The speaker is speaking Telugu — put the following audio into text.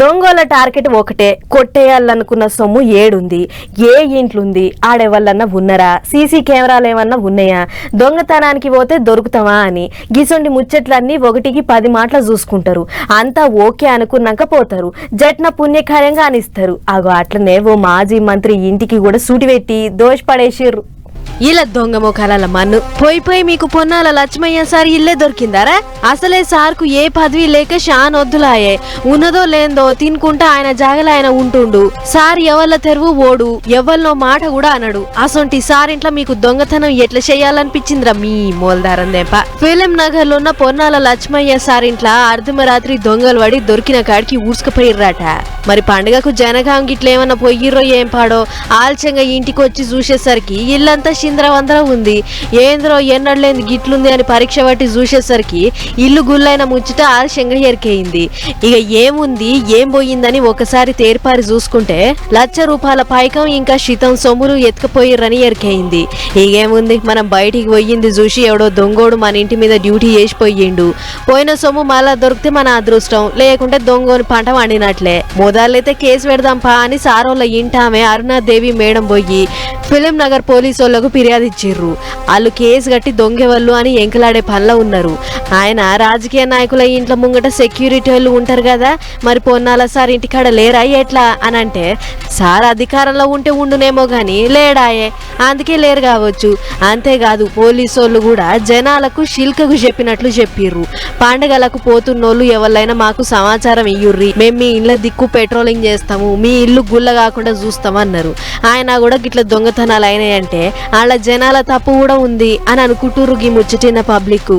దొంగల టార్గెట్ ఒకటే, కొట్టేయాలనుకున్న సొమ్ము ఏడుంది, ఏ ఇంట్లుంది, ఆడెవల్లన్నా ఉన్నరా, సీసీ కెమెరాలు ఏమన్నా ఉన్నాయా, దొంగతనానికి పోతే దొరుకుతామా అని గిసొంటి ముచ్చట్లన్నీ 1కి 10 మాటలు చూసుకుంటారు. అంతా ఓకే అనుకున్నాక పోతారు. జట్న పుణ్యకార్యంగా అనిస్తారు. అగో అట్లనే ఓ మాజీ మంత్రి ఇంటికి కూడా సూటి పెట్టి దోషపడేసిర్రు. ఇలా దొంగ ముఖాల మన్ను పోయి మీకు పొన్నాల లక్ష్మయ్య సార్ ఇల్లే దొరికిందారా? అసలే సార్కు ఏ పదవి లేక షాన్ వద్దులాయే, ఉన్నదో లేందో తినుకుంటా ఆయన జాగల ఆయన ఉంటుండు. సార్ ఎవళ్ళ తెరువు ఓడు, ఎవరినో మాట కూడా అనడు. అసొంటి సార్ ఇంట్లో మీకు దొంగతనం ఎట్లా చేయాలనిపించిందిరా మీ మోల్దారం దేప. ఫిలిం నగర్ లో ఉన్న పొన్నాల లక్ష్మయ్య సార్ ఇంట్లో అర్ధమరాత్రి దొంగలు పడి దొరికిన కాడికి ఊసుకుపోయిర్రాట. మరి పండుగకు జనగాం గిట్ల ఏమన్నా పొయ్యిర్రో ఏం పాడో ఆలస్యంగా ఇంటికి వచ్చి చూసేసరికి ఇల్లంతా చిందరవందర ఉంది. ఏంద్రో ఎన్నడలేంది గిట్లుంది అని పరీక్ష పట్టి చూసేసరికి ఇల్లు గుల్లైన ముచ్చట ఆలస్యంగా ఎరికేయింది. ఇక ఏముంది ఏం పోయిందని ఒకసారి తేర్పారి చూసుకుంటే ₹1,00,000 పైకం ఇంకా శితం సొమ్ములు ఎత్తుకుపోయిర్రని ఎరికేయింది. ఇకేముంది, మనం బయటికి పోయింది చూసి ఎవడో దొంగోడు మన ఇంటి మీద డ్యూటీ చేసిపోయిండు. పోయిన సొమ్ము మళ్ళా దొరికితే మన అదృష్టం, లేకుంటే దొంగోని పంట వండినట్లే. మొదలైతే కేసు పెడదాంపా అని సారోళ్ళ ఇంటామె అరుణాదేవి మేడం పోయి ఫిలిం నగర్ పోలీసు వాళ్ళకు ఫిర్యాదు ఇచ్చిర్రు. వాళ్ళు కేసు కట్టి దొంగెవళ్ళు అని ఎంకలాడే పనిలో ఉన్నారు. ఆయన రాజకీయ నాయకుల ఇంట్లో ముంగట సెక్యూరిటీ వాళ్ళు ఉంటారు కదా, మరి పొన్నాల సార్ ఇంటికాడ లేరా ఎట్లా అని అంటే, సార్ అధికారంలో ఉంటే ఉండునేమో గాని లేడాయే, అందుకే లేరు కావచ్చు. అంతేకాదు పోలీసు వాళ్ళు కూడా జనాలకు శిల్కకు చెప్పినట్లు చెప్పిర్రు. పండగలకు పోతున్నోళ్ళు ఎవరైనా మాకు సమాచారం ఇయ్యుర్రి, మేము మీ ఇళ్ళ దిక్కు పెట్రోలింగ్ చేస్తాము, మీ ఇల్లు గుల్ల కాకుండా చూస్తామన్నారు. ఆయన కూడా గిట్ల దొంగతనాలు అయినాయంటే వాళ్ళ జనాల తప్పు కూడా ఉంది అని అనుకుంటుర్రు ఈ ముచ్చటిన పబ్లిక్.